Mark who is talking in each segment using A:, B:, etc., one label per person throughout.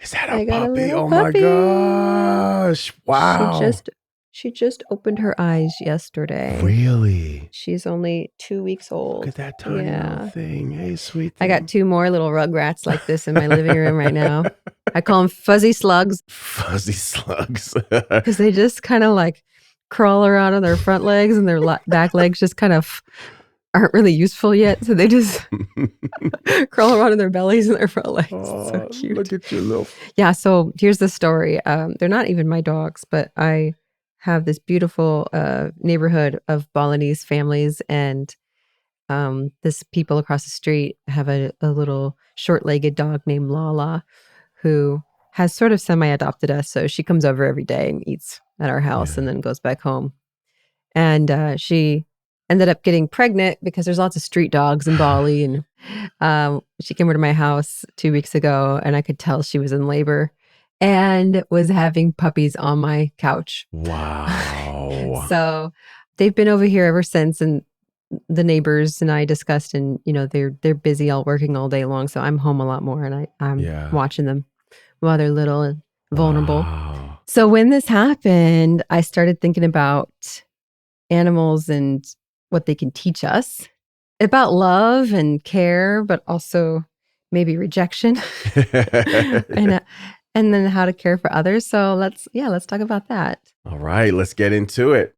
A: Is that a
B: I got a
A: puppy?
B: little
A: Oh my
B: puppy.
A: gosh.
B: She
A: Wow.
B: just she just opened her eyes yesterday.
A: Really?
B: She's only 2 weeks
A: Look
B: old.
A: at that tiny little
B: Yeah.
A: thing. Hey, sweet
B: I got
A: thing.
B: 2 more little rugrats like this in my living room right now. I call them fuzzy slugs
A: Fuzzy slugs.
B: because they just kind of like crawl around on their front legs and their back legs just kind of aren't really useful yet. So they just crawl around in their bellies and their front legs. It's so cute.
A: Look at your little.
B: Yeah. So here's the story. They're not even my dogs, but I have this beautiful neighborhood of Balinese families, and this people across the street have a little short-legged dog named Lala, who has sort of semi-adopted us. So she comes over every day and eats at our house
A: Yeah.
B: and then goes back home. And she ended up getting pregnant because there's lots of street dogs in Bali. And she came over to my house 2 weeks ago, and I could tell she was in labor and was having puppies on my couch.
A: Wow.
B: So they've been over here ever since, and the neighbors and I discussed, and they're busy all working all day long, so I'm home a lot more, and I'm
A: Yeah.
B: watching them while they're little and vulnerable.
A: Wow.
B: So when this happened, I started thinking about animals and what they can teach us about love and care, but also maybe rejection, and then how to care for others. So let's talk about that.
A: All right, let's get into it.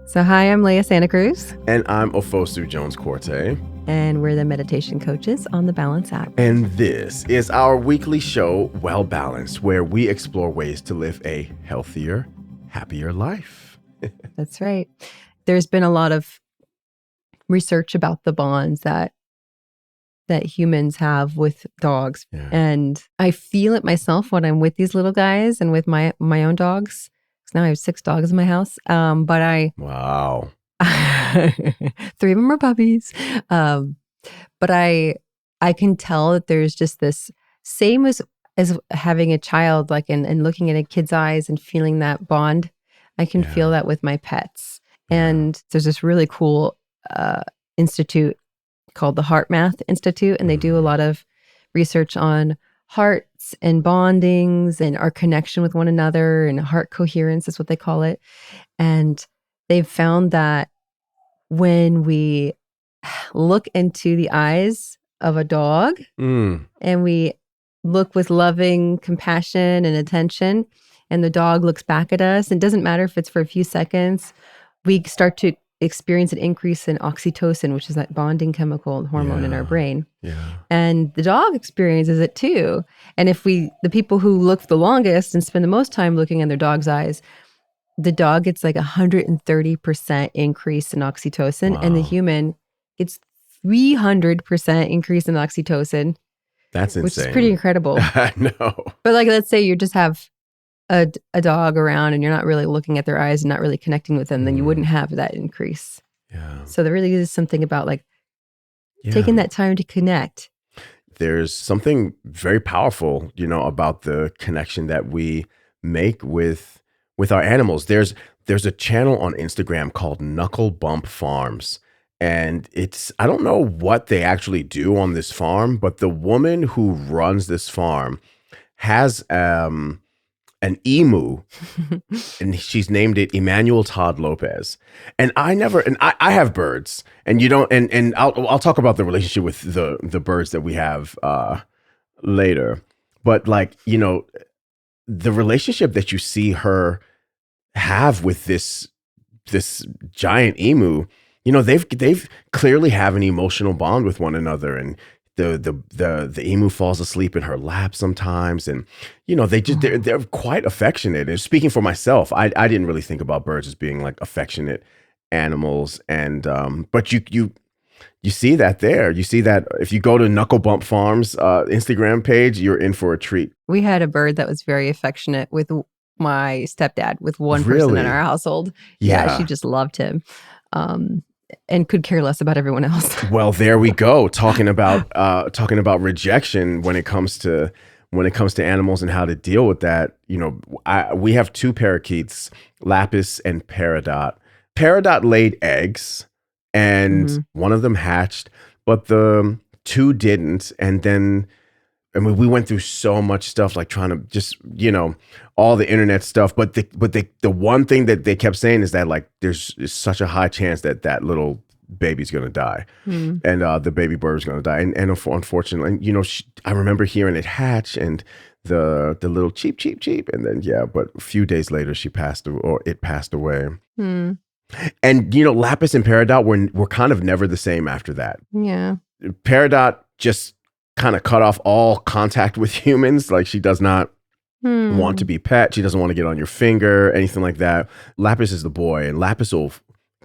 B: So hi, I'm Leah Santa Cruz.
A: And I'm Ofosu Jones-Quartey.
B: And we're the meditation coaches on the Balance app.
A: And this is our weekly show, Well Balanced, where we explore ways to live a healthier, happier life.
B: That's right. There's been a lot of research about the bonds that humans have with dogs.
A: Yeah.
B: And I feel it myself when I'm with these little guys and with my own dogs. Now I have 6 dogs in my house.
A: Wow.
B: 3 of them are puppies. But I can tell that there's just this same as having a child, like, and looking at a kid's eyes and feeling that bond. I can feel that with my pets. And there's this really cool institute called the HeartMath Institute, and they do a lot of research on hearts and bondings and our connection with one another, and heart coherence is what they call it. And they've found that when we look into the eyes of a dog and we look with loving compassion and attention, and the dog looks back at us, it doesn't matter if it's for a few seconds, we start to experience an increase in oxytocin, which is that bonding chemical and hormone in our brain.
A: Yeah.
B: And the dog experiences it too. And if the people who look the longest and spend the most time looking in their dog's eyes, the dog gets like 130% increase in oxytocin.
A: Wow.
B: And the human gets 300% increase in oxytocin.
A: That's insane.
B: Which is pretty incredible.
A: I know.
B: But like, let's say you just have a dog around and you're not really looking at their eyes and not really connecting with them, then you wouldn't have that increase.
A: Yeah.
B: So there really is something about like taking that time to connect.
A: There's something very powerful, about the connection that we make with our animals. There's a channel on Instagram called Knuckle Bump Farms. And I don't know what they actually do on this farm, but the woman who runs this farm has an emu, and she's named it Emmanuel Todd Lopez. And I have birds, and you don't, and I'll talk about the relationship with the birds that we have later. But like, the relationship that you see her have with this giant emu, they've clearly have an emotional bond with one another, and the emu falls asleep in her lap sometimes, and they're quite affectionate. And speaking for myself, I didn't really think about birds as being like affectionate animals, and but you see that there. You see that if you go to Knuckle Bump Farms Instagram page, you're in for a treat.
B: We had a bird that was very affectionate with my stepdad, with one person in our household. Yeah, she just loved him. And could care less about everyone else.
A: Well, there we go. Talking about rejection when it comes to animals and how to deal with that. We have 2 parakeets, Lapis and Peridot. Peridot laid eggs, and one of them hatched, but the 2 didn't. And then I mean, we went through so much stuff, like trying to just, all the internet stuff. But the one thing that they kept saying is that like there's such a high chance that that little baby's gonna die,
B: Mm.
A: and the baby bird's gonna die. And unfortunately, I remember hearing it hatch and the little cheep cheep cheep, and then but a few days later she passed, or it passed away.
B: Mm.
A: And Lapis and Peridot were kind of never the same after that.
B: Yeah.
A: Peridot just kind of cut off all contact with humans. Like she does not want to be pet. She doesn't want to get on your finger, anything like that. Lapis is the boy, and Lapis will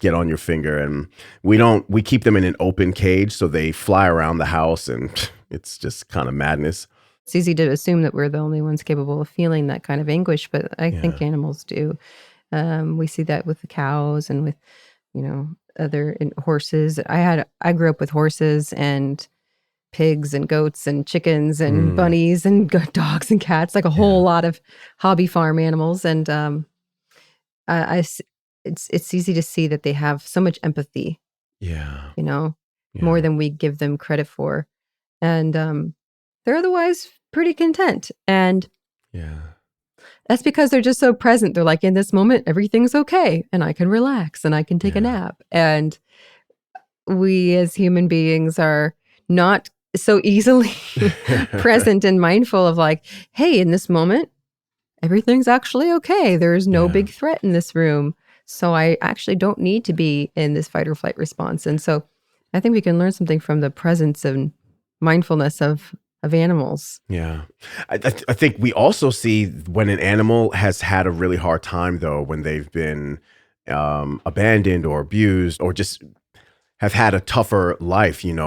A: get on your finger. And we keep them in an open cage, so they fly around the house, and it's just kind of madness.
B: It's easy to assume that we're the only ones capable of feeling that kind of anguish, but I think animals do. We see that with the cows and with, other horses. I grew up with horses and pigs and goats and chickens and bunnies and dogs and cats, like a whole lot of hobby farm animals. And it's easy to see that they have so much empathy. More than we give them credit for, and they're otherwise pretty content. And that's because they're just so present. They're like, in this moment, everything's okay, and I can relax and I can take a nap. And we as human beings are not so easily present and mindful of like, hey, in this moment, everything's actually okay. There's no big threat in this room. So I actually don't need to be in this fight or flight response. And so I think we can learn something from the presence and mindfulness of animals.
A: Yeah. I think we also see when an animal has had a really hard time, though, when they've been abandoned or abused or just have had a tougher life, you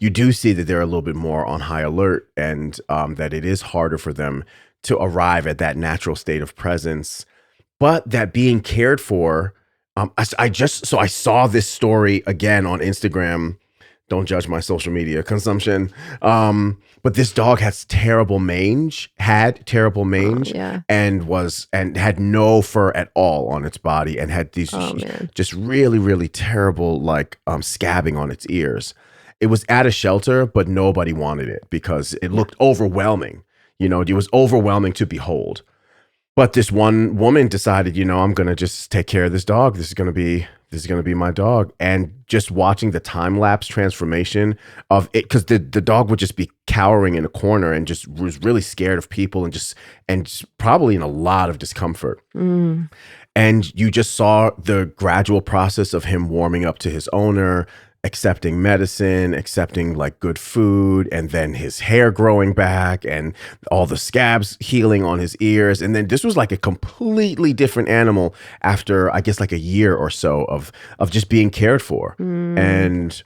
A: do see that they're a little bit more on high alert, and that it is harder for them to arrive at that natural state of presence. But that being cared for, I saw this story again on Instagram. Don't judge my social media consumption. But this dog had terrible mange, and had no fur at all on its body, and had these just really, really terrible scabbing on its ears. It was at a shelter, but nobody wanted it because it looked overwhelming. It was overwhelming to behold. But this one woman decided, I'm going to just take care of this dog. This is going to be my dog. And just watching the time lapse transformation of it, because the dog would just be cowering in a corner and just was really scared of people and just probably in a lot of discomfort. And you just saw the gradual process of him warming up to his owner, accepting medicine, accepting good food, and then his hair growing back and all the scabs healing on his ears. And then this was like a completely different animal after, I guess, a year or so of just being cared for. And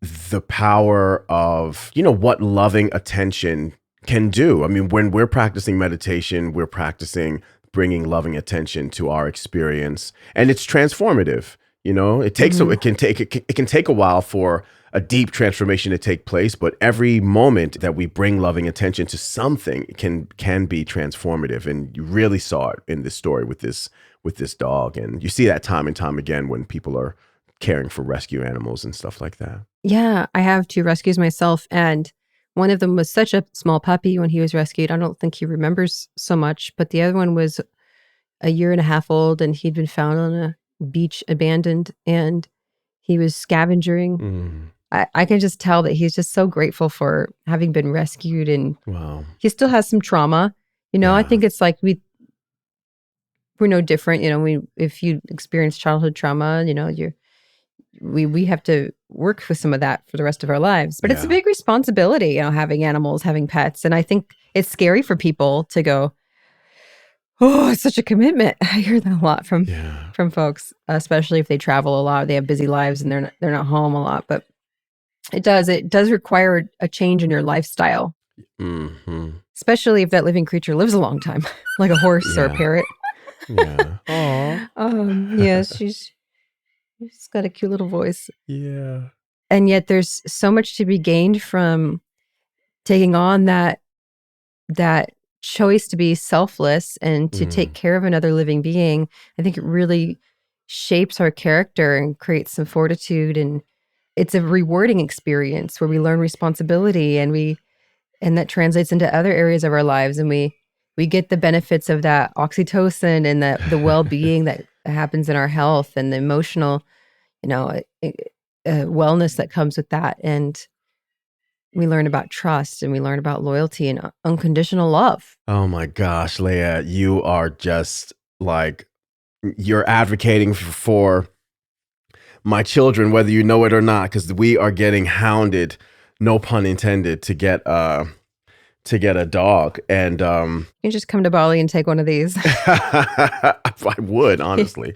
A: the power of, what loving attention can do. I mean, when we're practicing meditation, we're practicing bringing loving attention to our experience, and it's transformative. It takes it can take a while for a deep transformation to take place, but every moment that we bring loving attention to something can be transformative. And you really saw it in this story with this dog, and you see that time and time again when people are caring for rescue animals and stuff like that.
B: Yeah, I have 2 rescues myself, and one of them was such a small puppy when he was rescued. I don't think he remembers so much, but the other one was a year and a half old, and he'd been found on a beach abandoned, and he was scavenging. I can just tell that he's just so grateful for having been rescued, and he still has some trauma. I think it's like we're no different. If you experience childhood trauma, we have to work with some of that for the rest of our lives. But it's a big responsibility, having animals, having pets, and I think it's scary for people to go, oh, it's such a commitment. I hear that a lot from folks, especially if they travel a lot, they have busy lives, and they're not home a lot. But it does require a change in your lifestyle, especially if that living creature lives a long time, like a horse or a parrot. She's got a cute little voice.
A: Yeah,
B: and yet there's so much to be gained from taking on that choice to be selfless and to take care of another living being. I think it really shapes our character and creates some fortitude, and it's a rewarding experience where we learn responsibility, and we and that translates into other areas of our lives, and we get the benefits of that oxytocin and the well-being that happens in our health and the emotional, wellness that comes with that. And we learn about trust and we learn about loyalty and unconditional love.
A: Oh my gosh, Leah, you are just like, you're advocating for my children, whether you know it or not, because we are getting hounded, no pun intended, to get a dog. And
B: You just come to Bali and take one of these.
A: I would, honestly.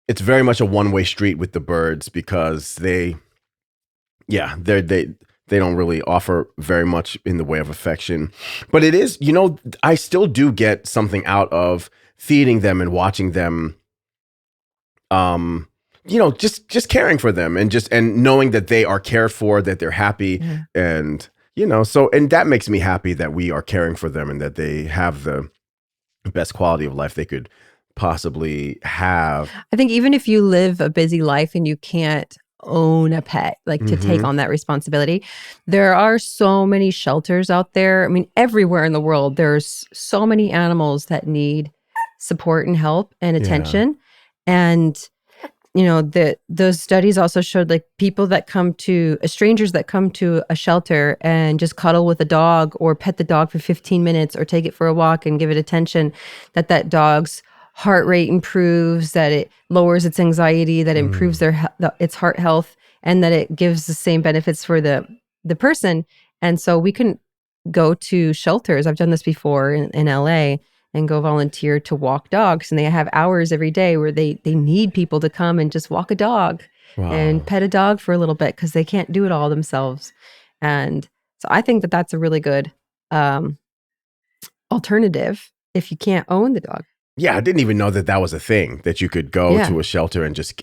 A: It's very much a one-way street with the birds because they don't really offer very much in the way of affection. But it is, I still do get something out of feeding them and watching them, just caring for them and knowing that they are cared for, that they're happy.
B: Yeah.
A: And, and that makes me happy that we are caring for them and that they have the best quality of life they could possibly have.
B: I think even if you live a busy life and you can't own a pet, like to take on that responsibility, there are so many shelters out there. I mean, everywhere in the world, there's so many animals that need support and help and attention. And those studies also showed like strangers that come to a shelter and just cuddle with a dog or pet the dog for 15 minutes or take it for a walk and give it attention, that dog's heart rate improves, that it lowers its anxiety, that improves its heart health, and that it gives the same benefits for the person. And so we can go to shelters. I've done this before in LA and go volunteer to walk dogs. And they have hours every day where they need people to come and just walk a dog and pet a dog for a little bit because they can't do it all themselves. And so I think that that's a really good alternative if you can't own the dog.
A: Yeah, I didn't even know that was a thing, that you could go to a shelter and just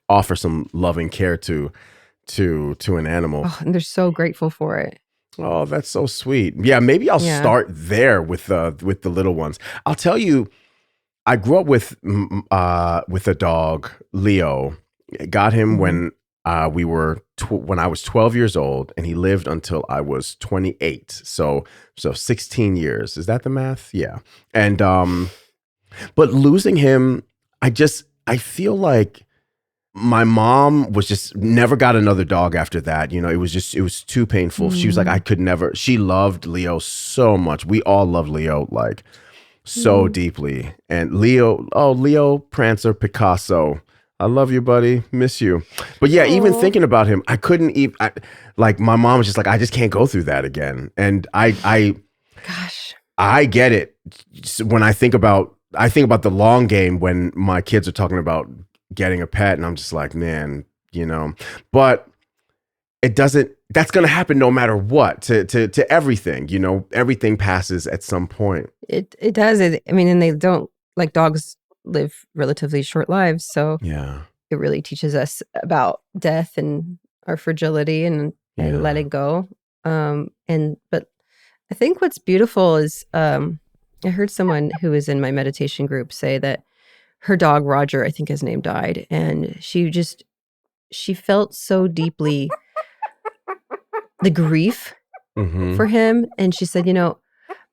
A: offer some loving care to an animal.
B: Oh, and they're so grateful for it.
A: Oh, that's so sweet. Yeah, maybe I'll start there with the little ones. I'll tell you, I grew up with a dog, Leo. Got him when when I was 12 years old, and he lived until I was 28. So 16 years. Is that the math? Yeah. And but losing him, I feel like my mom was just never got another dog after that. It was too painful. She was like, I could never. She loved Leo so much. We all love Leo like so deeply. And Leo Prancer Picasso, I love you, buddy. Miss you. But yeah, even thinking about him, I couldn't even, like my mom was just like, I just can't go through that again. And I get it. When I think about the long game when my kids are talking about getting a pet, and I'm just like, man, but that's going to happen no matter what to everything, everything passes at some point.
B: It does. I mean, and they don't, like, dogs live relatively short lives. So
A: yeah,
B: it really teaches us about death and our fragility and letting go. But I think what's beautiful is, I heard someone who was in my meditation group say that her dog, Roger, I think his name, died. And she felt so deeply the grief for him. And she said,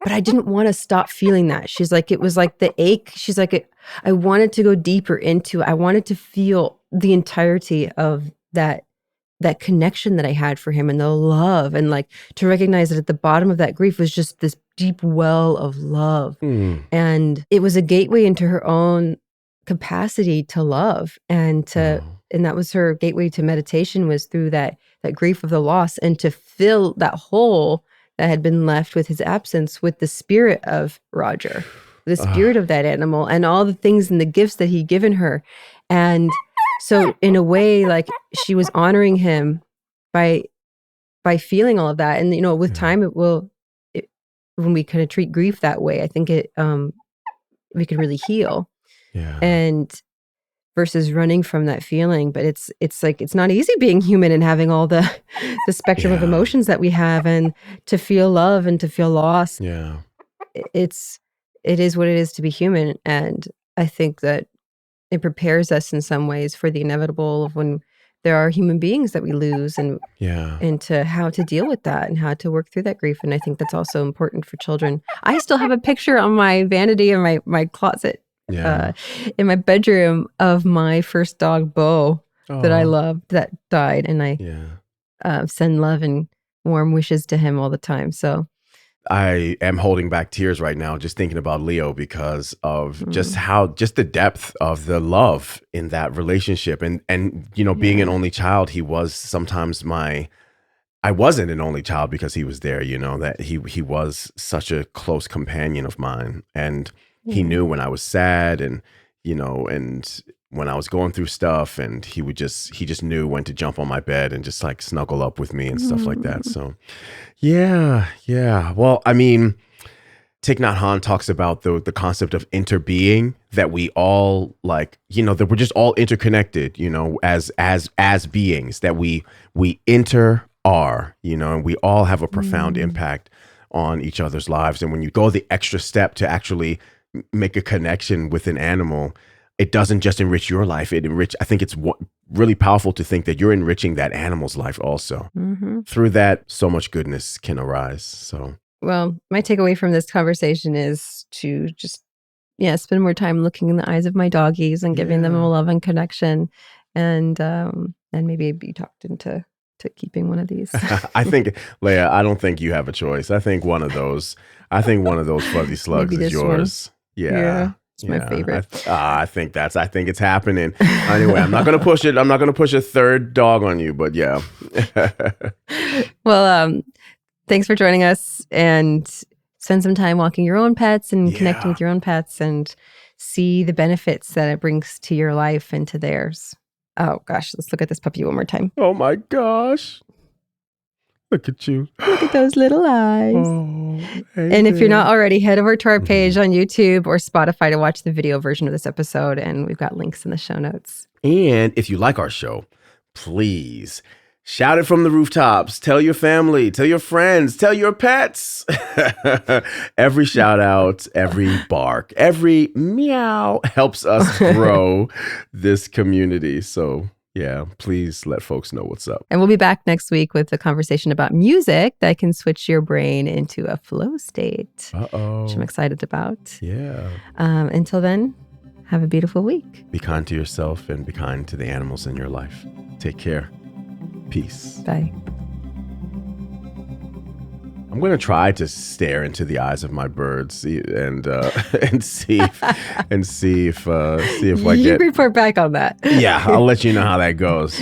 B: but I didn't want to stop feeling that. She's like, it was like the ache. She's like, I wanted to go deeper into it. I wanted to feel the entirety of that connection that I had for him and the love, and like to recognize that at the bottom of that grief was just this deep well of love. And it was a gateway into her own capacity to love, and that was her gateway to meditation, was through that grief of the loss, and to fill that hole that had been left with his absence with the spirit of Roger, the spirit of that animal, and all the things and the gifts that he'd given her. And so in a way, like, she was honoring him by feeling all of that. And with time, when we kind of treat grief that way, I think we can really heal.
A: Yeah.
B: And versus running from that feeling. But it's like, it's not easy being human and having all the spectrum of emotions that we have, and to feel love and to feel loss.
A: Yeah.
B: It is what it is to be human. And I think that it prepares us in some ways for the inevitable of when there are human beings that we lose, and
A: Yeah.
B: into how to deal with that and how to work through that grief. And I think that's also important for children. I still have a picture on my vanity in my closet,
A: Yeah.
B: in my bedroom, of my first dog, Bo, that I
A: Oh,
B: loved, that died. And I
A: yeah.
B: send love and warm wishes to him all the time. So,
A: I am holding back tears right now just thinking about Leo because of
B: mm,
A: just the depth of the love in that relationship. And being an
B: yeah.
A: only child, he was sometimes I wasn't an only child because he was there, that he was such a close companion of mine. And he
B: Yeah.
A: knew when I was sad and when I was going through stuff, and he just knew when to jump on my bed and just like snuggle up with me and stuff like that.
B: Mm,
A: So yeah, yeah. Well, I mean, Thich Nhat Hanh talks about the concept of interbeing, that we all that we're just all interconnected, as beings, that we are, and we all have a profound
B: mm,
A: impact on each other's lives. And when you go the extra step to actually make a connection with an animal, it doesn't just enrich your life. I think it's really powerful to think that you're enriching that animal's life also.
B: mhm.
A: Through that, so much goodness can arise. So
B: Well, my takeaway from this conversation is to just, yeah, spend more time looking in the eyes of my doggies and giving them a
A: yeah.
B: love and connection, and maybe be talked into keeping one of these.
A: I think, Leia, I don't think you have a choice. I think one of those fuzzy slugs
B: Maybe
A: is
B: this one.
A: yours.
B: Yeah,
A: Yeah.
B: it's my
A: Yeah.
B: favorite.
A: I think it's happening. Anyway, I'm not going to push it. I'm not going to push a third dog on you, but yeah.
B: Well, thanks for joining us, and spend some time walking your own pets and connecting
A: Yeah.
B: with your own pets, and see the benefits that it brings to your life and to theirs. Oh gosh, let's look at this puppy one more time.
A: Oh my gosh. Look at you.
B: Look at those little eyes.
A: Oh, hey
B: And if you're not
A: there.
B: already, head over to our page
A: Mhm.
B: on YouTube or Spotify to watch the video version of this episode. And we've got links in the show notes.
A: And if you like our show, please shout it from the rooftops. Tell your family, tell your friends, tell your pets. Every shout out, every bark, every meow helps us grow this community. So, yeah, please let folks know what's up.
B: And we'll be back next week with a conversation about music that can switch your brain into a flow state, which I'm
A: Uh-oh.
B: excited about.
A: Yeah.
B: Until then, have a beautiful week.
A: Be kind to yourself and be kind to the animals in your life. Take care. Peace.
B: Bye.
A: I'm going to try to stare into the eyes of my birds and and see if, see if I
B: You
A: get.
B: report back on that.
A: Yeah, I'll let you know how that goes.